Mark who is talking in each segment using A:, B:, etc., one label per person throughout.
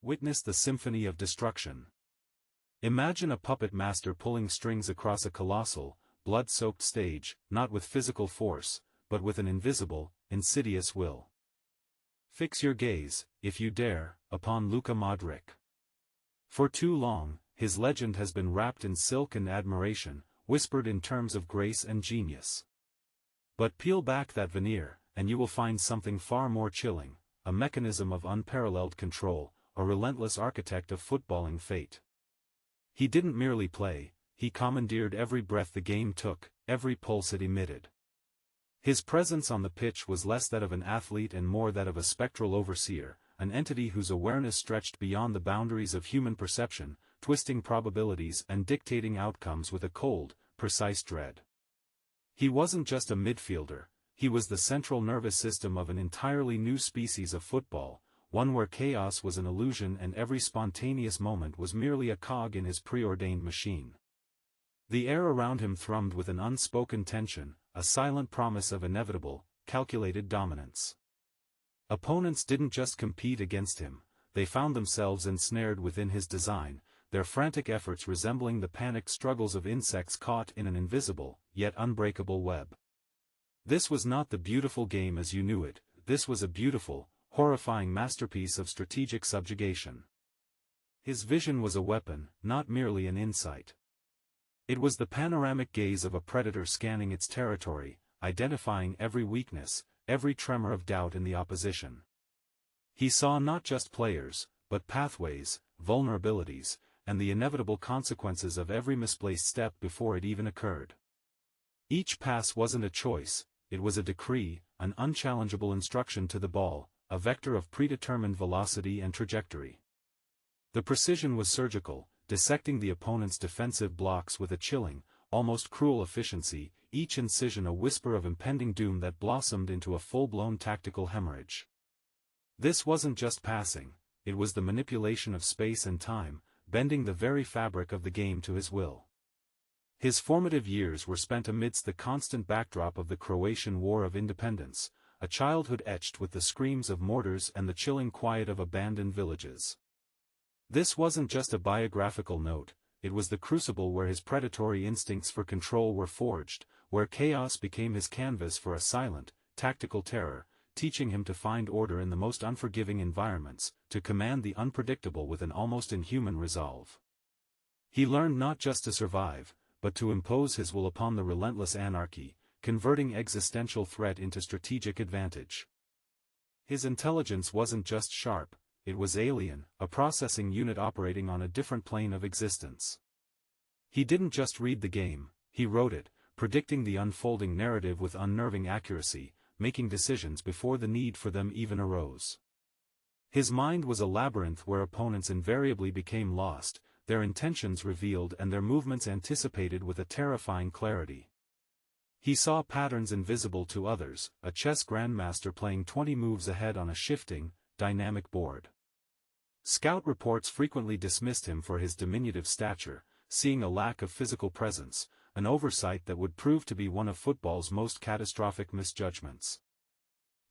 A: Witness the symphony of destruction. Imagine a puppet master pulling strings across a colossal, blood-soaked stage, not with physical force, but with an invisible, insidious will. Fix your gaze, if you dare, upon Luka Modric. For too long, his legend has been wrapped in silk and admiration, whispered in terms of grace and genius. But peel back that veneer, and you will find something far more chilling, a mechanism of unparalleled control, a relentless architect of footballing fate. He didn't merely play, he commandeered every breath the game took, every pulse it emitted. His presence on the pitch was less that of an athlete and more that of a spectral overseer, an entity whose awareness stretched beyond the boundaries of human perception, twisting probabilities and dictating outcomes with a cold, precise dread. He wasn't just a midfielder, he was the central nervous system of an entirely new species of football, one where chaos was an illusion and every spontaneous moment was merely a cog in his preordained machine. The air around him thrummed with an unspoken tension, a silent promise of inevitable, calculated dominance. Opponents didn't just compete against him, they found themselves ensnared within his design, their frantic efforts resembling the panicked struggles of insects caught in an invisible, yet unbreakable web. This was not the beautiful game as you knew it, this was a beautiful, horrifying masterpiece of strategic subjugation. His vision was a weapon, not merely an insight. It was the panoramic gaze of a predator scanning its territory, identifying every weakness, every tremor of doubt in the opposition. He saw not just players, but pathways, vulnerabilities, and the inevitable consequences of every misplaced step before it even occurred. Each pass wasn't a choice, it was a decree, an unchallengeable instruction to the ball, a vector of predetermined velocity and trajectory. The precision was surgical, dissecting the opponent's defensive blocks with a chilling, almost cruel efficiency, each incision a whisper of impending doom that blossomed into a full-blown tactical hemorrhage. This wasn't just passing, it was the manipulation of space and time, bending the very fabric of the game to his will. His formative years were spent amidst the constant backdrop of the Croatian War of Independence, a childhood etched with the screams of mortars and the chilling quiet of abandoned villages. This wasn't just a biographical note, it was the crucible where his predatory instincts for control were forged, where chaos became his canvas for a silent, tactical terror, teaching him to find order in the most unforgiving environments, to command the unpredictable with an almost inhuman resolve. He learned not just to survive, but to impose his will upon the relentless anarchy, converting existential threat into strategic advantage. His intelligence wasn't just sharp, it was alien, a processing unit operating on a different plane of existence. He didn't just read the game, he wrote it, predicting the unfolding narrative with unnerving accuracy, making decisions before the need for them even arose. His mind was a labyrinth where opponents invariably became lost, their intentions revealed and their movements anticipated with a terrifying clarity. He saw patterns invisible to others, a chess grandmaster playing 20 moves ahead on a shifting, dynamic board. Scout reports frequently dismissed him for his diminutive stature, seeing a lack of physical presence, an oversight that would prove to be one of football's most catastrophic misjudgments.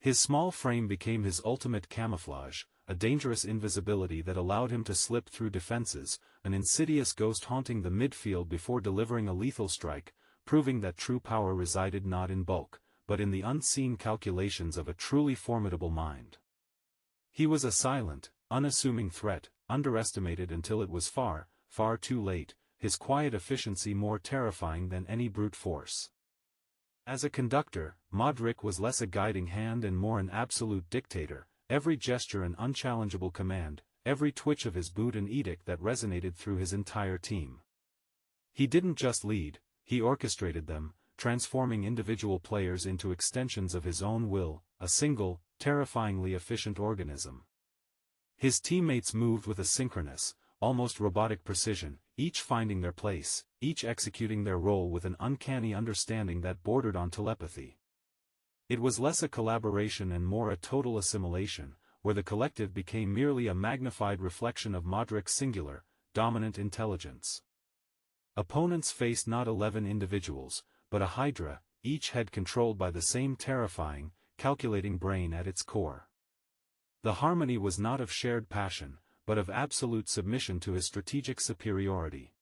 A: His small frame became his ultimate camouflage, a dangerous invisibility that allowed him to slip through defenses, an insidious ghost haunting the midfield before delivering a lethal strike, proving that true power resided not in bulk, but in the unseen calculations of a truly formidable mind. He was a silent, unassuming threat, underestimated until it was far, far too late, his quiet efficiency more terrifying than any brute force. As a conductor, Modric was less a guiding hand and more an absolute dictator, every gesture an unchallengeable command, every twitch of his boot an edict that resonated through his entire team. He didn't just lead, he orchestrated them, transforming individual players into extensions of his own will, a single, terrifyingly efficient organism. His teammates moved with a synchronous, almost robotic precision, each finding their place, each executing their role with an uncanny understanding that bordered on telepathy. It was less a collaboration and more a total assimilation, where the collective became merely a magnified reflection of Modric's singular, dominant intelligence. Opponents faced not 11 individuals, but a hydra, each head controlled by the same terrifying, calculating brain at its core. The harmony was not of shared passion, but of absolute submission to his strategic superiority.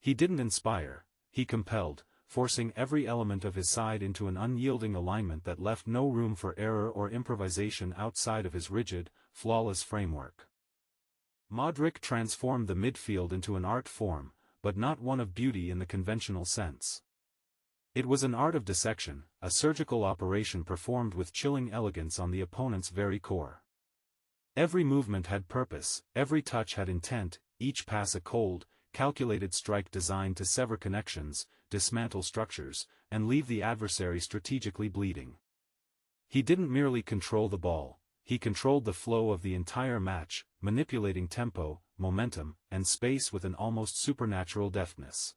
A: He didn't inspire, he compelled, forcing every element of his side into an unyielding alignment that left no room for error or improvisation outside of his rigid, flawless framework. Modric transformed the midfield into an art form, but not one of beauty in the conventional sense. It was an art of dissection, a surgical operation performed with chilling elegance on the opponent's very core. Every movement had purpose, every touch had intent, each pass a cold, calculated strike designed to sever connections, dismantle structures, and leave the adversary strategically bleeding. He didn't merely control the ball, he controlled the flow of the entire match, manipulating tempo, momentum, and space with an almost supernatural deftness.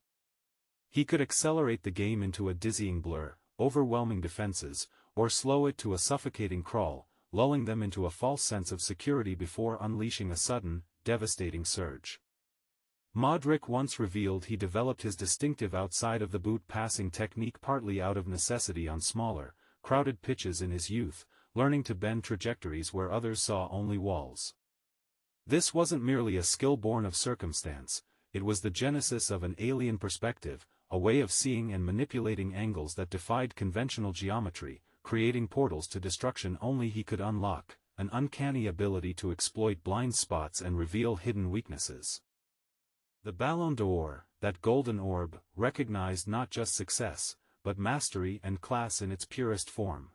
A: He could accelerate the game into a dizzying blur, overwhelming defenses, or slow it to a suffocating crawl, lulling them into a false sense of security before unleashing a sudden, devastating surge. Modric once revealed he developed his distinctive outside-of-the-boot passing technique partly out of necessity on smaller, crowded pitches in his youth, learning to bend trajectories where others saw only walls. This wasn't merely a skill born of circumstance, it was the genesis of an alien perspective, a way of seeing and manipulating angles that defied conventional geometry, creating portals to destruction only he could unlock, an uncanny ability to exploit blind spots and reveal hidden weaknesses. The Ballon d'Or, that golden orb, recognized not just success, but mastery and class in its purest form.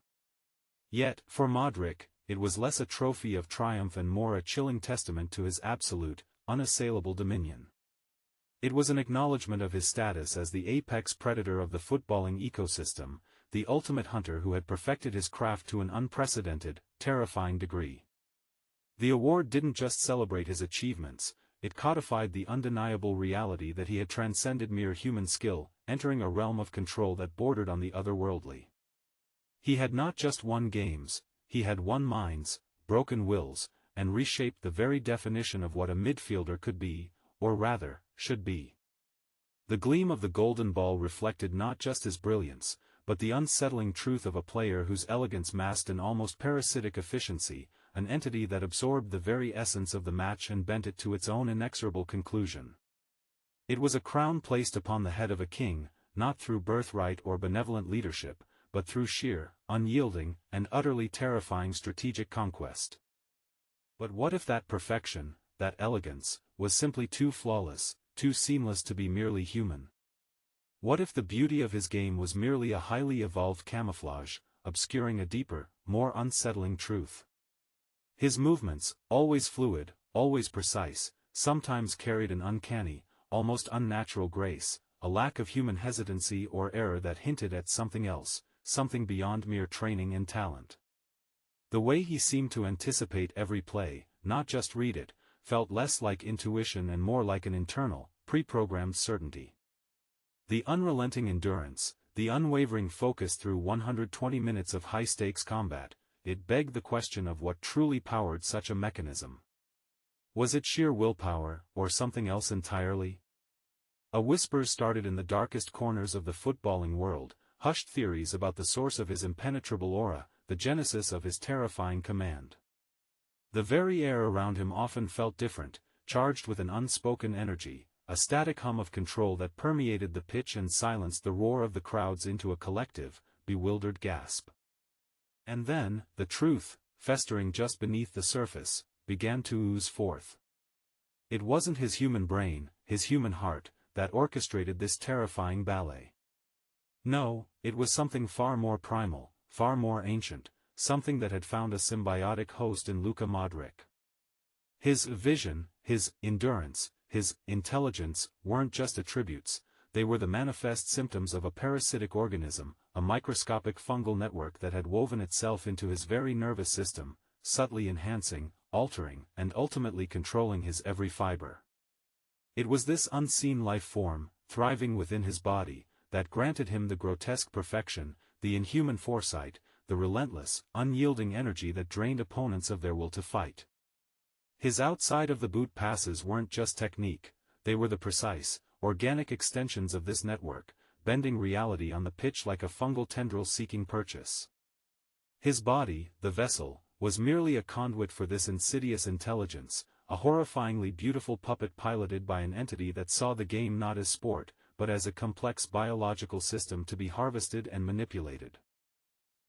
A: Yet, for Modric, it was less a trophy of triumph and more a chilling testament to his absolute, unassailable dominion. It was an acknowledgement of his status as the apex predator of the footballing ecosystem, the ultimate hunter who had perfected his craft to an unprecedented, terrifying degree. The award didn't just celebrate his achievements, it codified the undeniable reality that he had transcended mere human skill, entering a realm of control that bordered on the otherworldly. He had not just won games, he had won minds, broken wills, and reshaped the very definition of what a midfielder could be, or rather, should be. The gleam of the golden ball reflected not just his brilliance, but the unsettling truth of a player whose elegance masked an almost parasitic efficiency, an entity that absorbed the very essence of the match and bent it to its own inexorable conclusion. It was a crown placed upon the head of a king, not through birthright or benevolent leadership, but through sheer, unyielding, and utterly terrifying strategic conquest. But what if that perfection, that elegance, was simply too flawless, too seamless to be merely human? What if the beauty of his game was merely a highly evolved camouflage, obscuring a deeper, more unsettling truth? His movements, always fluid, always precise, sometimes carried an uncanny, almost unnatural grace, a lack of human hesitancy or error that hinted at something else, something beyond mere training and talent. The way he seemed to anticipate every play, not just read it, felt less like intuition and more like an internal, pre-programmed certainty. The unrelenting endurance, the unwavering focus through 120 minutes of high-stakes combat, it begged the question of what truly powered such a mechanism. Was it sheer willpower, or something else entirely? A whisper started in the darkest corners of the footballing world, hushed theories about the source of his impenetrable aura, the genesis of his terrifying command. The very air around him often felt different, charged with an unspoken energy, a static hum of control that permeated the pitch and silenced the roar of the crowds into a collective, bewildered gasp. And then, the truth, festering just beneath the surface, began to ooze forth. It wasn't his human brain, his human heart, that orchestrated this terrifying ballet. No, it was something far more primal, far more ancient, something that had found a symbiotic host in Luka Modric. His vision, his endurance, his intelligence weren't just attributes, they were the manifest symptoms of a parasitic organism, a microscopic fungal network that had woven itself into his very nervous system, subtly enhancing, altering, and ultimately controlling his every fiber. It was this unseen life form, thriving within his body, that granted him the grotesque perfection, the inhuman foresight, the relentless, unyielding energy that drained opponents of their will to fight. His outside-of-the-boot passes weren't just technique, they were the precise, organic extensions of this network, bending reality on the pitch like a fungal tendril seeking purchase. His body, the vessel, was merely a conduit for this insidious intelligence, a horrifyingly beautiful puppet piloted by an entity that saw the game not as sport, but as a complex biological system to be harvested and manipulated.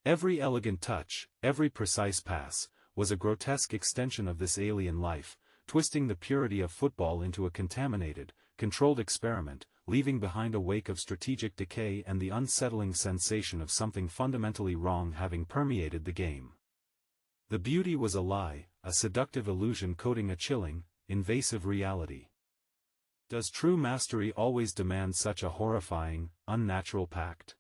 A: Every elegant touch, every precise pass, was a grotesque extension of this alien life, twisting the purity of football into a contaminated, controlled experiment, leaving behind a wake of strategic decay and the unsettling sensation of something fundamentally wrong having permeated the game. The beauty was a lie, a seductive illusion coating a chilling, invasive reality. Does true mastery always demand such a horrifying, unnatural pact?